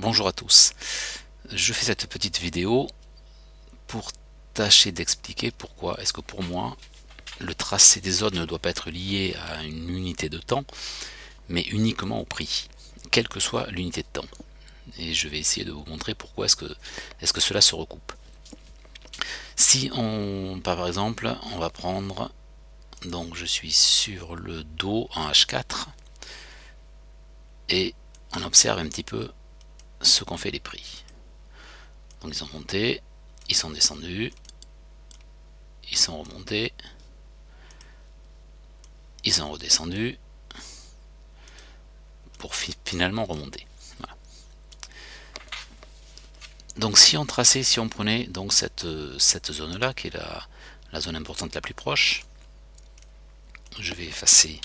Bonjour à tous. Je fais cette petite vidéo pour tâcher d'expliquer pourquoi est-ce que pour moi le tracé des zones ne doit pas être lié à une unité de temps, mais uniquement au prix, quelle que soit l'unité de temps. Et je vais essayer de vous montrer pourquoi est-ce que cela se recoupe. Si on, par exemple, on va prendre, donc je suis sur le dos en H4, et on observe un petit peu ce qu'ont fait les prix. Donc ils sont montés, ils sont descendus, ils sont remontés, ils sont redescendus pour finalement remonter. Voilà. Donc si on traçait, si on prenait donc cette zone là qui est la zone importante la plus proche, je vais effacer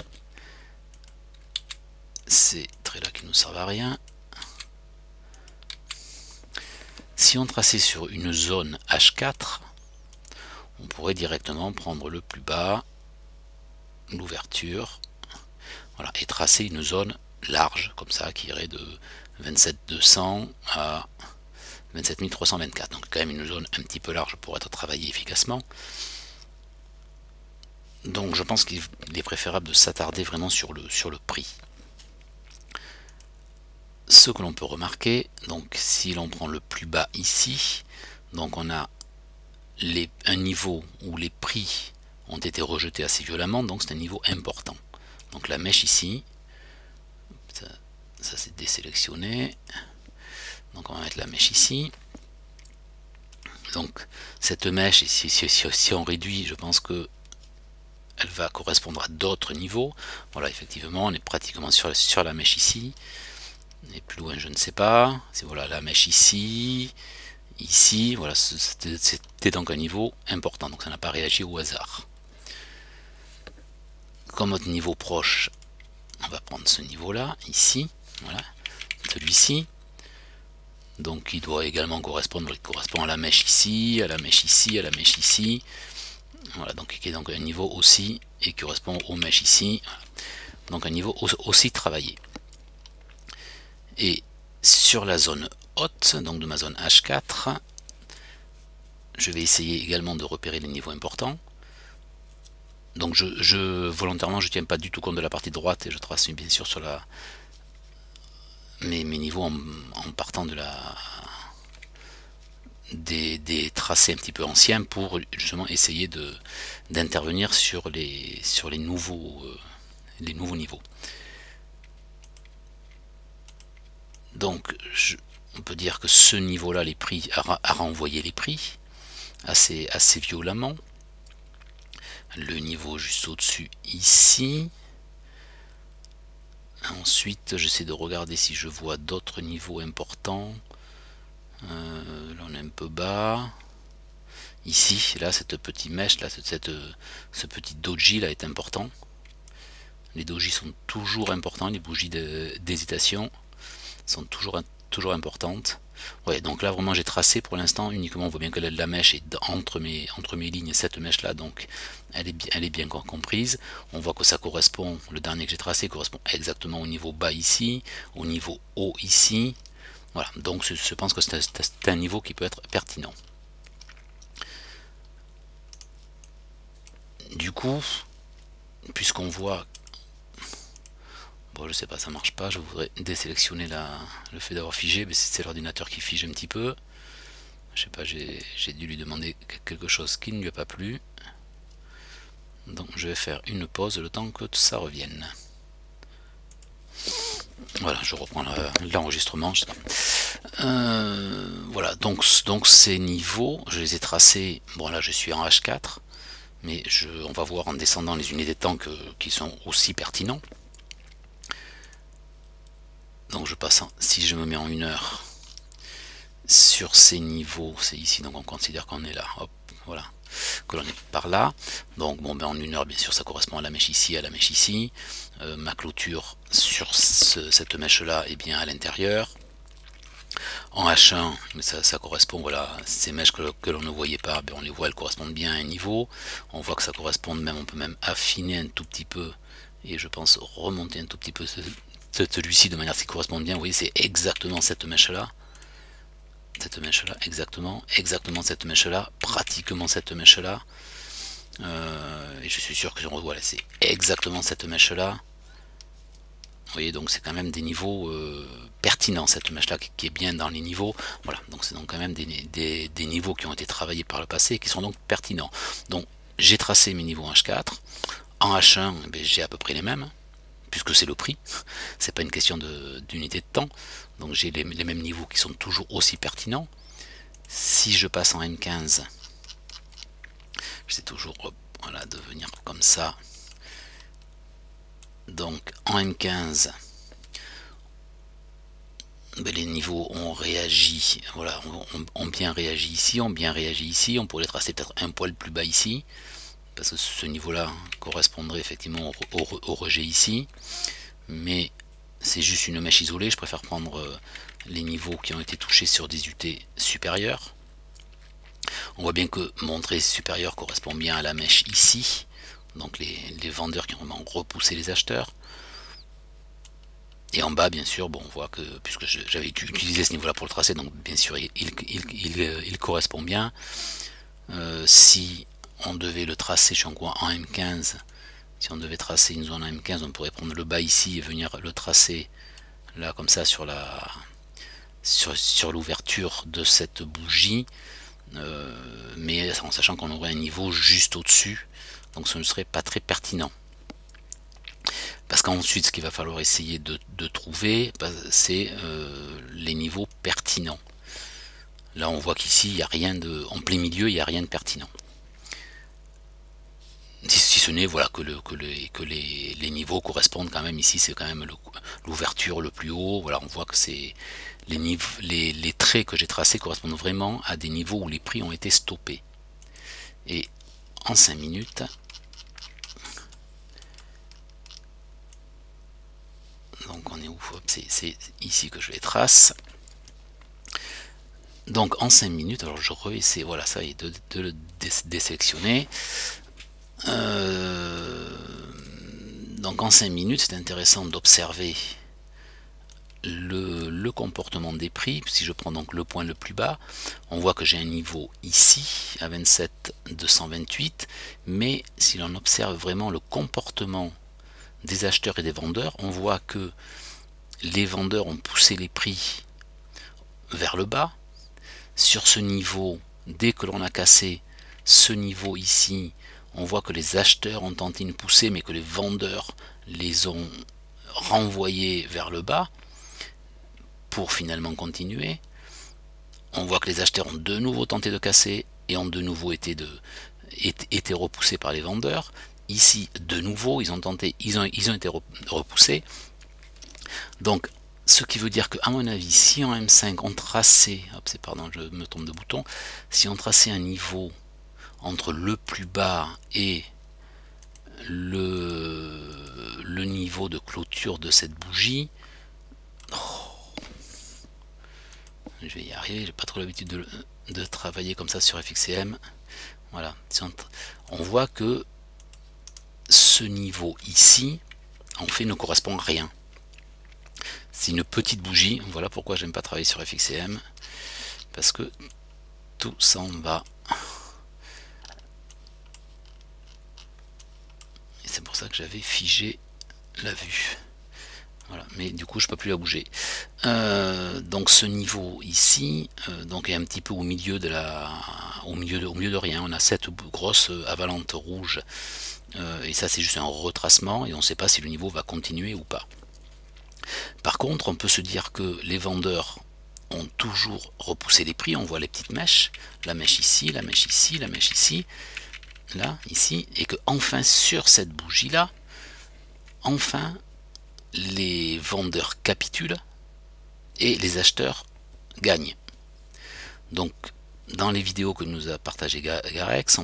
ces traits là qui ne nous servent à rien. Si on traçait sur une zone H4, on pourrait directement prendre le plus bas, l'ouverture, voilà, et tracer une zone large comme ça qui irait de 27 200 à 27 324, donc quand même une zone un petit peu large pour être travaillée efficacement. Donc je pense qu'il est préférable de s'attarder vraiment sur le prix. Ce que l'on peut remarquer, donc si l'on prend le plus bas ici, donc on a un niveau où les prix ont été rejetés assez violemment, donc c'est un niveau important. Donc la mèche ici, ça c'est désélectionné, donc on va mettre la mèche ici. Donc cette mèche, si on réduit, je pense que elle va correspondre à d'autres niveaux. Voilà, effectivement, on est pratiquement sur la mèche ici. Et plus loin, je ne sais pas. C'est voilà la mèche ici, ici. Voilà, c'était donc un niveau important. Donc ça n'a pas réagi au hasard. Comme autre niveau proche, on va prendre ce niveau-là, ici. Voilà, celui-ci. Donc il doit également correspondre, il correspond à la mèche ici, à la mèche ici, à la mèche ici. Voilà, donc qui est donc un niveau aussi et qui correspond aux mèches ici. Donc un niveau aussi travaillé. Et sur la zone haute, donc de ma zone H4, je vais essayer également de repérer les niveaux importants. Donc volontairement je ne tiens pas du tout compte de la partie droite et je trace bien sûr sur mes niveaux en partant de des tracés un petit peu anciens pour justement essayer d'intervenir sur les nouveaux niveaux. Donc on peut dire que ce niveau là, les prix a renvoyé les prix assez violemment. Le niveau juste au-dessus ici. Ensuite j'essaie de regarder si je vois d'autres niveaux importants. Là on est un peu bas. Ici, là, cette petite mèche, là, ce petit doji là est important. Les dojis sont toujours importants, les bougies d'hésitation sont toujours importantes. Ouais, donc là vraiment j'ai tracé pour l'instant uniquement, on voit bien que la mèche est entre mes lignes, cette mèche là, donc elle est bien comprise. On voit que ça correspond, le dernier que j'ai tracé correspond exactement au niveau bas ici, au niveau haut ici. Voilà, donc je pense que c'est un niveau qui peut être pertinent. Du coup, puisqu'on voit, bon je sais pas, ça marche pas, je voudrais désélectionner le fait d'avoir figé, mais c'est l'ordinateur qui fige un petit peu. Je sais pas, j'ai dû lui demander quelque chose qui ne lui a pas plu. Donc je vais faire une pause le temps que ça revienne. Voilà, je reprends l'enregistrement. Voilà, donc ces niveaux, je les ai tracés. Bon là je suis en H4, mais on va voir en descendant les unités de temps qui sont aussi pertinents. Donc je passe si je me mets en 1 heure sur ces niveaux, c'est ici, donc on considère qu'on est là, hop, voilà, que l'on est par là. Donc bon, ben en 1 heure bien sûr ça correspond à la mèche ici, à la mèche ici. Ma clôture sur cette mèche là est bien à l'intérieur. En H1, ça correspond, voilà, ces mèches que l'on ne voyait pas, ben on les voit, elles correspondent bien à un niveau. On voit que ça correspond même, on peut même affiner un tout petit peu, et je pense remonter un tout petit peu celui-ci de manière à ce qu'il corresponde bien. Vous voyez, c'est exactement cette mèche-là. Exactement cette mèche-là, pratiquement cette mèche-là. Et je suis sûr que voilà, c'est exactement cette mèche-là. Vous voyez, donc c'est quand même des niveaux pertinents, cette mèche-là qui est bien dans les niveaux. Voilà, donc c'est donc quand même des niveaux qui ont été travaillés par le passé et qui sont donc pertinents. Donc j'ai tracé mes niveaux en H4. En H1, j'ai à peu près les mêmes, puisque c'est le prix. C'est pas une question d'unité de temps. Donc j'ai les mêmes niveaux qui sont toujours aussi pertinents. Si je passe en M15, j'essaie toujours voilà, de venir comme ça. Donc en M15, les niveaux ont réagi, voilà, ont bien réagi ici, ont bien réagi ici. On pourrait les tracer peut-être un poil plus bas ici, parce que ce niveau-là correspondrait effectivement au rejet ici. Mais c'est juste une mèche isolée. Je préfère prendre les niveaux qui ont été touchés sur des UT supérieures. On voit bien que mon trait supérieur correspond bien à la mèche ici. Donc les vendeurs qui ont vraiment repoussé les acheteurs. Et en bas, bien sûr, bon, on voit que, puisque j'avais utilisé ce niveau-là pour le tracer, donc bien sûr, il correspond bien. Si on devait le tracer, je suis en M15, si on devait tracer une zone en M15, on pourrait prendre le bas ici et venir le tracer là, comme ça, sur l'ouverture de cette bougie, mais en sachant qu'on aurait un niveau juste au-dessus, donc ce ne serait pas très pertinent. Parce qu'ensuite, ce qu'il va falloir essayer de trouver, c'est les niveaux pertinents. Là, on voit qu'ici, il n'y a rien de, en plein milieu, il n'y a rien de pertinent. Si ce n'est voilà, que les niveaux correspondent quand même ici, c'est quand même l'ouverture le plus haut. Voilà, on voit que c'est les traits que j'ai tracés correspondent vraiment à des niveaux où les prix ont été stoppés. Et en 5 minutes, donc on est où? C'est ici que je les trace. Donc en 5 minutes, alors je réessaie, voilà, ça y est, de le désélectionner. Donc en 5 minutes, c'est intéressant d'observer le comportement des prix. Si je prends donc le point le plus bas, on voit que j'ai un niveau ici à 27,228, mais si l'on observe vraiment le comportement des acheteurs et des vendeurs, on voit que les vendeurs ont poussé les prix vers le bas. Sur ce niveau, dès que l'on a cassé ce niveau ici, on voit que les acheteurs ont tenté une poussée, mais que les vendeurs les ont renvoyés vers le bas pour finalement continuer. On voit que les acheteurs ont de nouveau tenté de casser et ont de nouveau été repoussés par les vendeurs. Ici, de nouveau, ils ont été repoussés. Donc, ce qui veut dire que, à mon avis, si en M5 on traçait, pardon, je me trompe de bouton, si on traçait un niveau entre le plus bas et le niveau de clôture de cette bougie, je vais y arriver, j'ai pas trop l'habitude de travailler comme ça sur FXCM. Voilà, on voit que ce niveau ici, en fait, ne correspond à rien. C'est une petite bougie. Voilà pourquoi j'aime pas travailler sur FXCM, parce que tout s'en va. Et c'est pour ça que j'avais figé la vue. Voilà, mais du coup je peux plus la bouger. Donc ce niveau ici, donc est un petit peu au milieu de rien. On a cette grosse avalante rouge, et ça c'est juste un retracement, et on ne sait pas si le niveau va continuer ou pas. Par contre, on peut se dire que les vendeurs ont toujours repoussé les prix. On voit les petites mèches, la mèche ici, la mèche ici, la mèche ici, là, ici, et que enfin sur cette bougie là, enfin les vendeurs capitulent et les acheteurs gagnent. Donc dans les vidéos que nous a partagé Garex,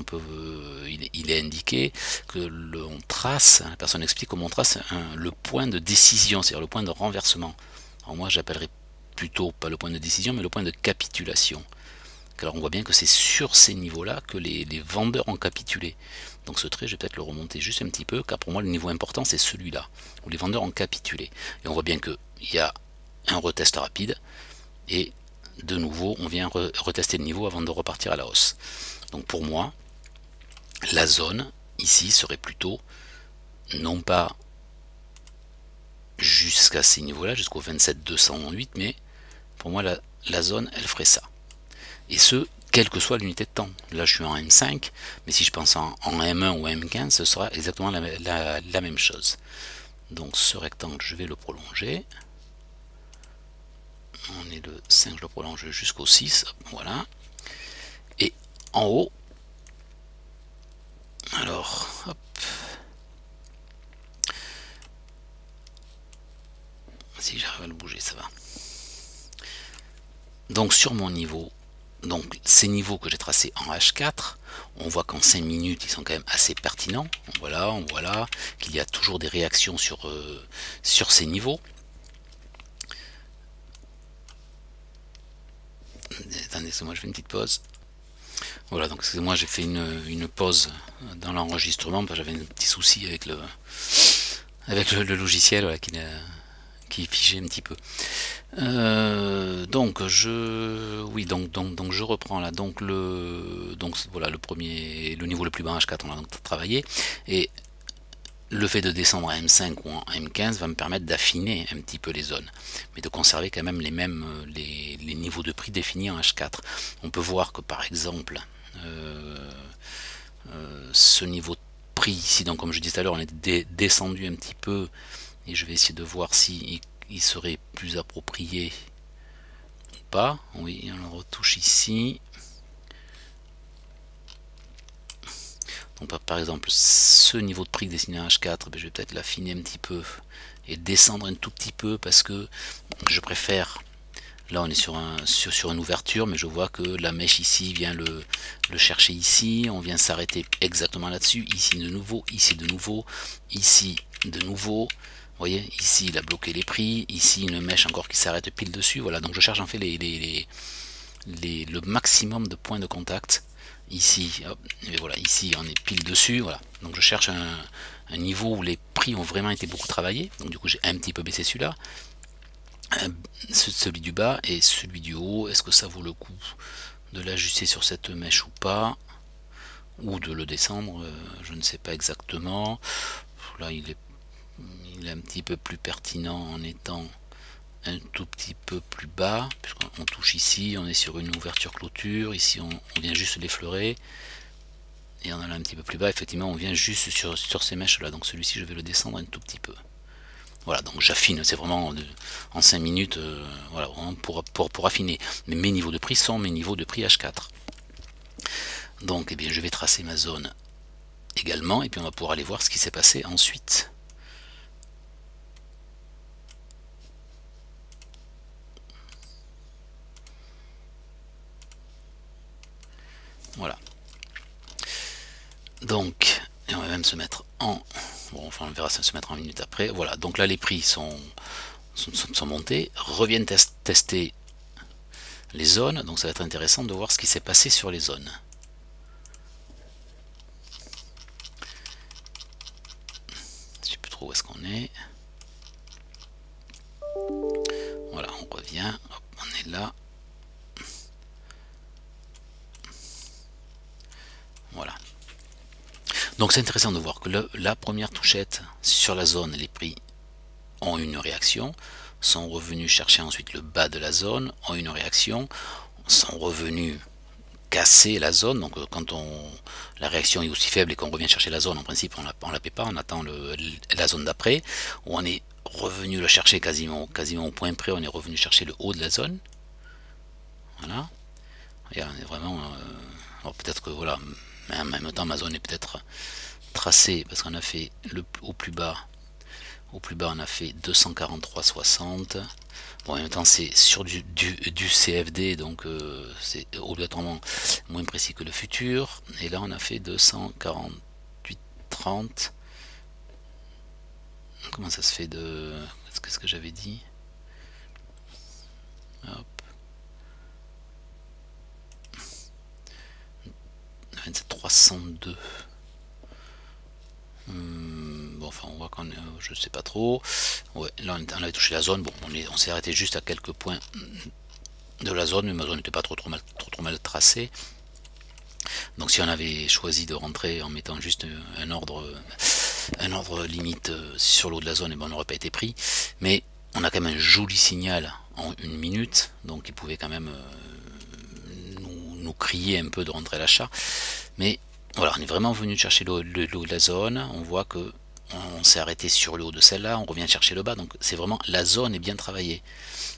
il est indiqué que l'on trace, la personne explique comment on trace le point de décision, c'est-à-dire le point de renversement. Alors moi j'appellerais plutôt pas le point de décision, mais le point de capitulation. Alors on voit bien que c'est sur ces niveaux-là que les vendeurs ont capitulé. Donc ce trait, je vais peut-être le remonter juste un petit peu, car pour moi le niveau important c'est celui-là, où les vendeurs ont capitulé. Et on voit bien qu'il y a un retest rapide, et de nouveau on vient retester le niveau avant de repartir à la hausse. Donc pour moi, la zone ici serait plutôt non pas jusqu'à ces niveaux-là, jusqu'au 27,208, mais pour moi la zone elle ferait ça. Et ce, quelle que soit l'unité de temps. Là je suis en M5, mais si je pense en M1 ou M15, ce sera exactement la même chose. Donc ce rectangle, je vais le prolonger. On est le 5, je le prolonge jusqu'au 6, voilà. Et en haut, alors, hop. Si j'arrive à le bouger, ça va. Donc sur mon niveau, donc ces niveaux que j'ai tracés en H4, on voit qu'en 5 minutes, ils sont quand même assez pertinents. Voilà, on voit là qu'il y a toujours des réactions sur ces niveaux. Attendez, excusez-moi, je fais une petite pause. Voilà, donc excusez-moi, j'ai fait une pause dans l'enregistrement parce que j'avais un petit souci avec le logiciel, voilà, qui figeait un petit peu. Donc je reprends là. Donc voilà le niveau le plus bas en H4, on a donc travaillé, et le fait de descendre à M5 ou en M15 va me permettre d'affiner un petit peu les zones, mais de conserver quand même les niveaux de prix définis en H4. On peut voir que par exemple ce niveau de prix ici, donc comme je disais tout à l'heure, on est descendu un petit peu, et je vais essayer de voir si il serait plus approprié ou pas. Oui, on le retouche ici. Donc par exemple ce niveau de prix dessiné à H4, je vais peut-être l'affiner un petit peu et descendre un tout petit peu, parce que je préfère, là on est sur une ouverture, mais je vois que la mèche ici vient le chercher ici, on vient s'arrêter exactement là-dessus, ici de nouveau, ici de nouveau, ici de nouveau. Vous voyez, ici il a bloqué les prix, ici une mèche encore qui s'arrête pile dessus. Voilà, donc je cherche en fait le maximum de points de contact. Ici, hop, et voilà, ici on est pile dessus. Voilà, donc je cherche un niveau où les prix ont vraiment été beaucoup travaillés. Donc du coup j'ai un petit peu baissé celui-là, celui du bas et celui du haut. Est-ce que ça vaut le coup de l'ajuster sur cette mèche ou pas, ou de le descendre? Je ne sais pas exactement. Là il est un petit peu plus pertinent en étant un tout petit peu plus bas, puisqu'on touche ici, on est sur une ouverture clôture, ici on vient juste l'effleurer, et on a là un petit peu plus bas, effectivement on vient juste sur ces mèches là, donc celui-ci je vais le descendre un tout petit peu. Voilà, donc j'affine, c'est vraiment en 5 minutes, voilà, pour affiner. Mais mes niveaux de prix sont mes niveaux de prix H4. Donc eh bien, je vais tracer ma zone également, et puis on va pouvoir aller voir ce qui s'est passé ensuite. Voilà. Donc, et on va même se mettre en... Bon, enfin on verra ça se mettre en minute après. Voilà, donc là les prix sont montés, reviennent tester les zones, donc ça va être intéressant de voir ce qui s'est passé sur les zones. Je sais plus trop où est-ce qu'on est. Voilà, on revient, hop, on est là. Voilà. Donc c'est intéressant de voir que la première touchette sur la zone, les prix ont une réaction, sont revenus chercher ensuite le bas de la zone, ont une réaction, sont revenus casser la zone. Donc quand la réaction est aussi faible et qu'on revient chercher la zone, en principe on la paie pas, on attend la zone d'après, où on est revenu le chercher quasiment au point près, on est revenu chercher le haut de la zone. Voilà, et on est vraiment peut-être que voilà, mais en même temps ma zone est peut-être tracée parce qu'on a fait au plus bas on a fait 243,60. Bon, en même temps c'est sur du CFD, donc c'est obligatoirement moins précis que le futur, et là on a fait 248,30. Comment ça se fait de... Qu'est-ce que j'avais dit? Hop. 27 302. Bon, enfin on voit qu'on est, je sais pas trop. Ouais, là on avait touché la zone. Bon, on s'est arrêté juste à quelques points de la zone, mais ma zone n'était pas trop mal tracée. Donc si on avait choisi de rentrer en mettant juste un ordre limite sur l'eau de la zone, et ben on n'aurait pas été pris. Mais on a quand même un joli signal en 1 minute, donc il pouvait quand même nous crier un peu de rentrer à l'achat. Mais voilà, on est vraiment venu chercher l'eau de la zone. On voit que on s'est arrêté sur le haut de celle-là, on revient chercher le bas, donc c'est vraiment, la zone est bien travaillée.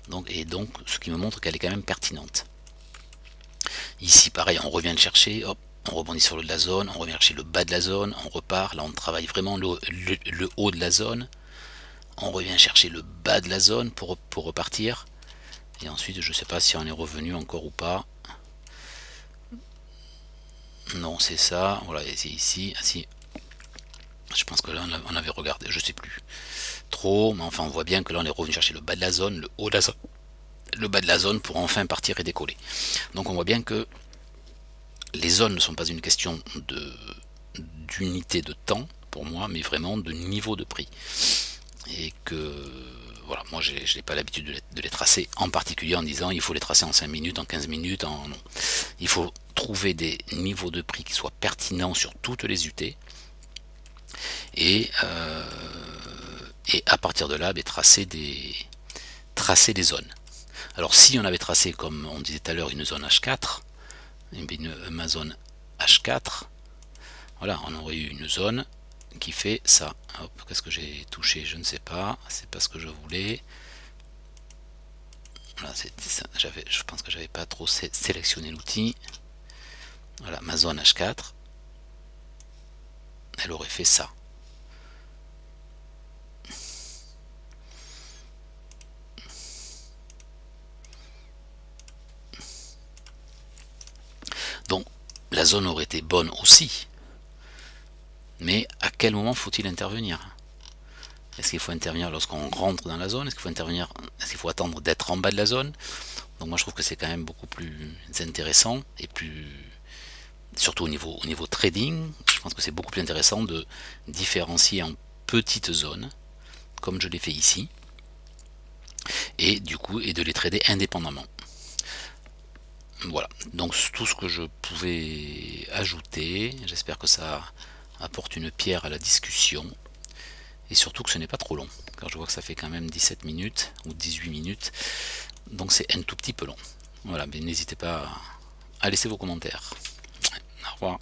Donc, et donc ce qui me montre qu'elle est quand même pertinente. Ici pareil, on revient le chercher, hop, on rebondit sur le haut de la zone, on revient chercher le bas de la zone, on repart, là on travaille vraiment le haut de la zone, on revient chercher le bas de la zone pour repartir, et ensuite je sais pas si on est revenu encore ou pas. Non, c'est ça, voilà, c'est ici, si. Je pense que là on avait regardé, je sais plus trop, mais enfin on voit bien que là on est revenu chercher le bas de la zone, le haut de la zone, le bas de la zone pour enfin partir et décoller. Donc on voit bien que les zones ne sont pas une question d'unité de temps pour moi, mais vraiment de niveau de prix. Et que voilà, moi je n'ai pas l'habitude de les tracer, en particulier en disant il faut les tracer en 5 minutes, en 15 minutes, non. Il faut trouver des niveaux de prix qui soient pertinents sur toutes les UT, et à partir de là, tracer des zones. Alors si on avait tracé, comme on disait tout à l'heure, une zone H4, ma zone H4, voilà, on aurait eu une zone qui fait ça. Qu'est-ce que j'ai touché? Je ne sais pas, c'est pas ce que je voulais. Voilà, je pense que j'avais pas trop sélectionné l'outil. Voilà, ma zone H4, elle aurait fait ça. Donc la zone aurait été bonne aussi, mais à quel moment faut-il intervenir? Est-ce qu'il faut intervenir lorsqu'on rentre dans la zone? Est-ce qu'il faut intervenir? Est-ce qu'il faut attendre d'être en bas de la zone? Donc moi je trouve que c'est quand même beaucoup plus intéressant, et plus surtout au niveau trading, je pense que c'est beaucoup plus intéressant de différencier en petites zones, comme je l'ai fait ici, et du coup de les trader indépendamment. Voilà, donc tout ce que je pouvais ajouter. J'espère que ça apporte une pierre à la discussion, et surtout que ce n'est pas trop long, car je vois que ça fait quand même 17 minutes ou 18 minutes, donc c'est un tout petit peu long. Voilà, mais n'hésitez pas à laisser vos commentaires. Au revoir.